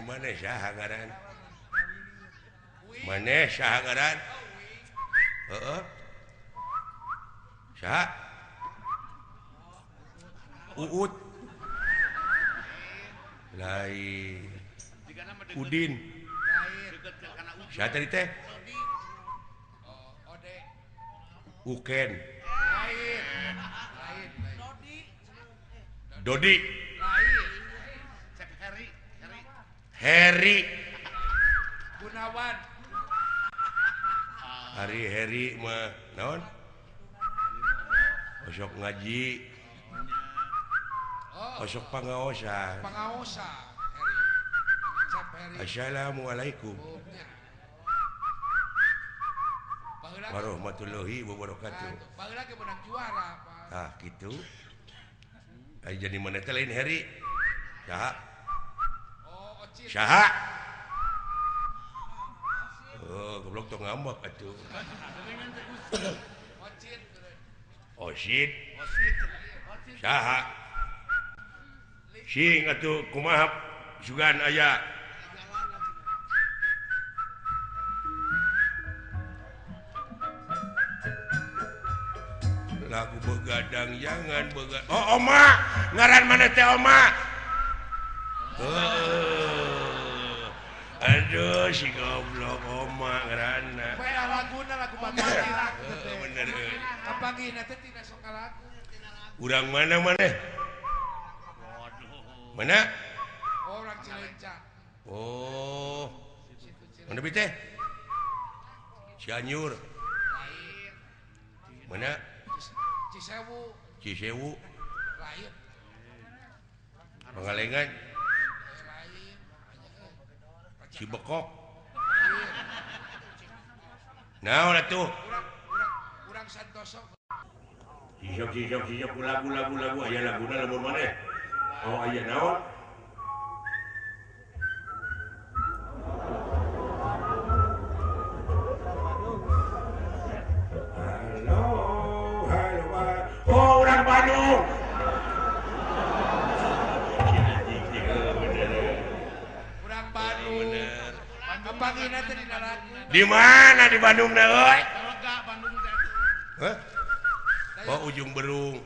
mana syahangaran mana syahangaran syah Uut lain Udin syah tadi teh Uken Dodi Heri Gunawan Heri mah naon osok ngaji osok pangaosan Heri Assalamualaikum warahmatullahi wabarakatuh baheula ge menang juara Pak gitu jadi mana teh lain Heri Syaha goblok tong ngambek atuh Osid Syaha sing atuh kumaha sugan aya lagu begadang jangan begadang Oma ngaran mana teh Oma aduh si goblok Oma ngaranna laguna lagu Bapak bener kapangina teh tina sok lagu urang mana mana orang Cileunca mana bi teh Cianjur mana Cisewu lain Pangalengan Cibekok naon atuh urang Santoso sijok lagu aya laguna lamun maneh aya naon orang Bandung kapangina teh dina lagu di mana di Bandung na euy ujung Berung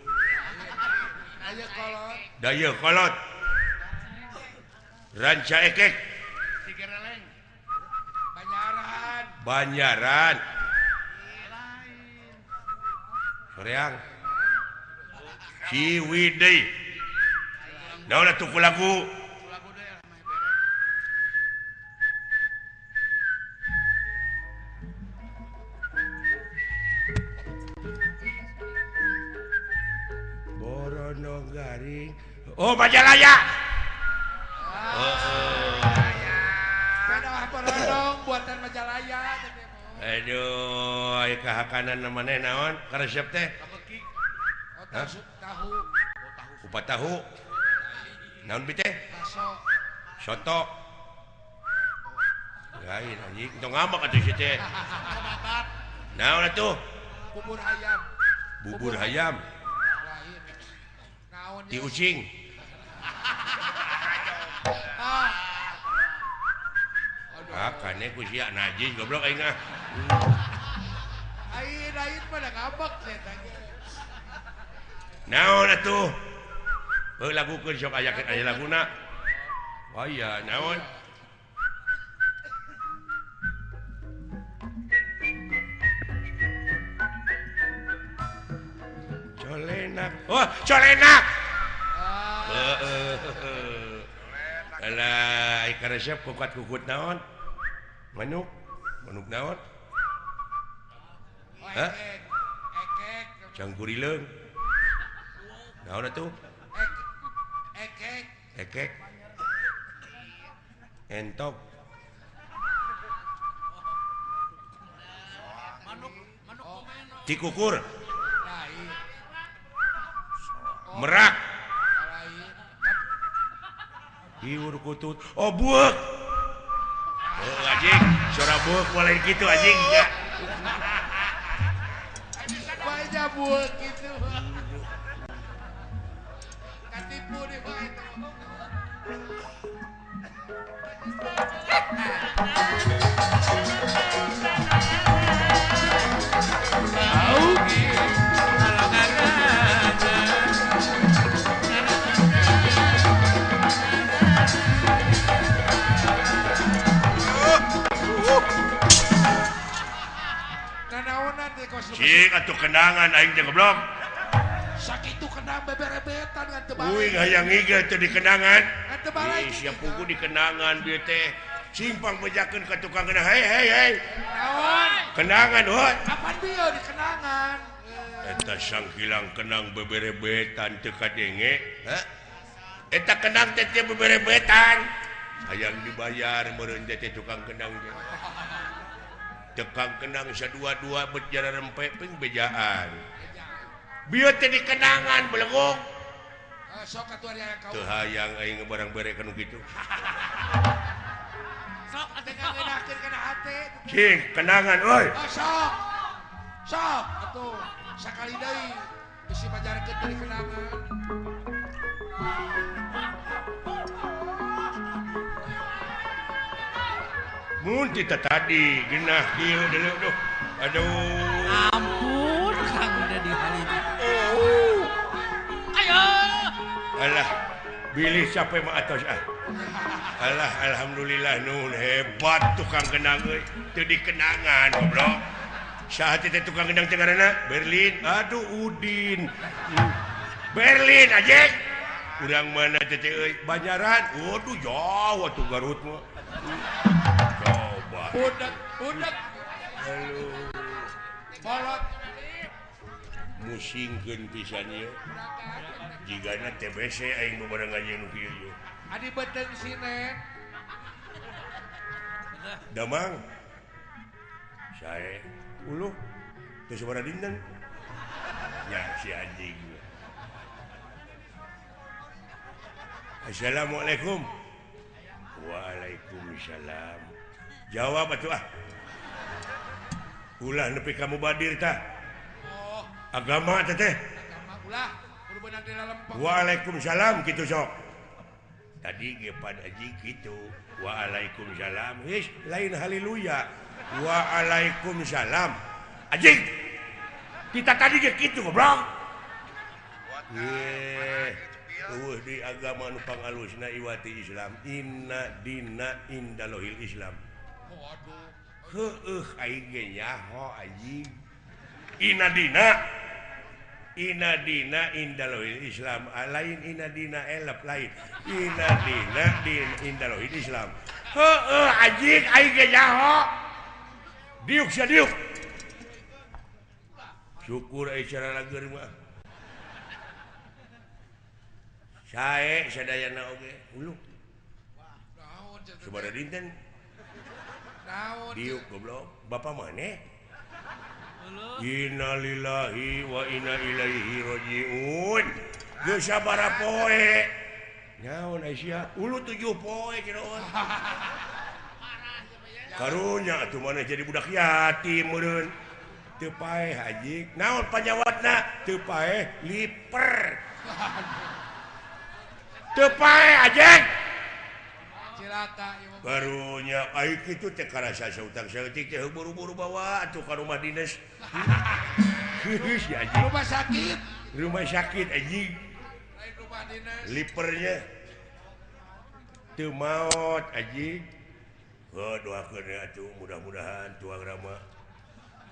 Daya Kolot Ranca Ekek Banjaran Soreang Ciwidey naon atuh ku lagu Boronogari Majalaya Borondong buatan Majalaya aduh aya kahakanan maneh naon karesep teh tahu kupat tahu naon bi teh soto lain anjing tong ngambek atuh si teh naon atuh bubur hayam di ucing kane ku sia najis goblok aing lain pada ngambek naon atuh lagukeun sok ayakeun aya laguna iya naon colenak alah ikan resep kukut naon manuk naon cangkurileung naon atuh ekek entok tikukur merak iur kutut buek anjing suara buek mulai gitu anjing ya banyak buek gitu katipu nih Pak itu sakit atau kenangan aing teh goblok. Sakit itu kenang beberebetan kan teu Uy, balik. hayang ngiga teu di kenangan. Kan teu balik. Ih, siap pugu di kenangan bieu teh. Simpang bejakeun ka tukang kenang. Hei. Naon? Kenangan, hoi. Kapan dia di kenangan? Eta sangkilang kenang beberebetan teu kadenge. Hah? Eta kenang teh beberebetan. Hayang dibayar meureun teh tukang kenang teh. Tukang kenang sadua-dua berjalan rempe ping bejaan. Bieu teh di kenangan belegok. Sok atuh ari yang kau. Teu hayang aing barang bere kanu kitu. Sok atuh ngeunakeun kana hate. Cing, kenangan euy. Oh, sok. Sok atuh sakali deui bisi pajarkeun dari kenangan. Mun tita tadi genah kieu deuleu duh. Aduh. Ampun, Kang udah di hari ini. Ayo. Alah, bilih capek mah atos ah. Alah, alhamdulillah nun hebat tukang kenang euy. Teu dikenangan goblok. Saha teh tukang kenang teh ngaranna? Berlin. Aduh Udin. Berlin aja. Urang mana teh euy? Banyaran. Waduh jauh atuh Garut mah. Coba. Budak. Halo. Bolot. Musingkeun pisan ieu. Jigana TBC aing bebareng anjeun nu kieu ieu. Adi beteung sinen. Damang. Sae. Uluh. Teu sabaraha dinten. Ya si anjing. Assalamualaikum. Waalaikumsalam. Jawab atuh ah. Ulah nepi kamu badir tah. Oh, Agama teh. agama ulah kudu beunang di lempeng. Waalaikumsalam kitu sok. Tadi ge pan aji kitu. Waalaikumsalam. His lain haleluya. Waalaikumsalam. Anjing. Kita tadi ge kitu goblok. Di agama nu pangalusna iwati Islam. Inna dina indallohil Islam. Waduh. Heueuh aing ge nyaho anjing. Inna dina indallohil Islam. Lain inna dina elep lain. Inna dina indallohil Islam. Heueuh anjing aing ge nyaho. Diuk sia diuk. Syukur aya cara lager mah. Sae sadayana oge. Ulu. Naon cenah? Sabaraha dinten? Naon? Diuk goblok. Bapa maneh? Inna lillahi wa inna ilaihi rajiun. Geus sabaraha poe? Naon Aisyah? Ulu 7 poe kiraon. Karunya atuh maneh jadi budak yatim meureun. Teu paeh haji. Naon panyawatna? Teu paeh liper. Teu paeh ajeng. Cilaka ieu mah. Karunya ai kitu teh karasa sautang saeutik teh buru-buru bawa atuh ka rumah dinas. Geus ya anjing. Rumah sakit anjing. Lain rumah dinas. Lipernya teu maot anjing. Doakeun atuh mudah-mudahan tuang rama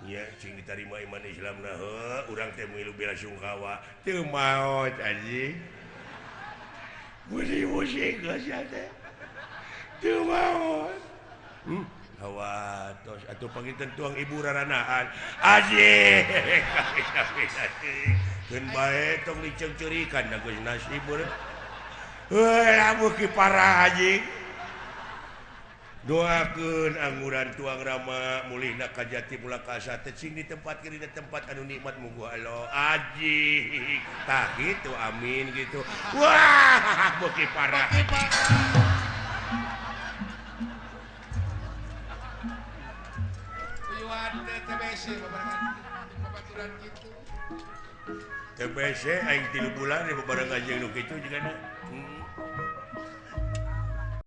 nya cing ditarima iman Islamna. Urang teh milu bela sungkawa teu maot anjing. Musik geus teh. Teu maot. Hawatos atuh panginten tuang ibu raranaan. Anjing. Keun bae tong dicengceurikan da geus nasib meureun. Lamun ki parah anjing. Doakeun anguran tuang rama mulihna ka jati mulakasa tecing di tempat kiri di tempat anu nikmat muga Allah aji tah gitu amin gitu. Wah beuki parah. Uyuan TBC babaturan kitu. TBC aing 3 bulan di babareng anjeun nu kitu jigana.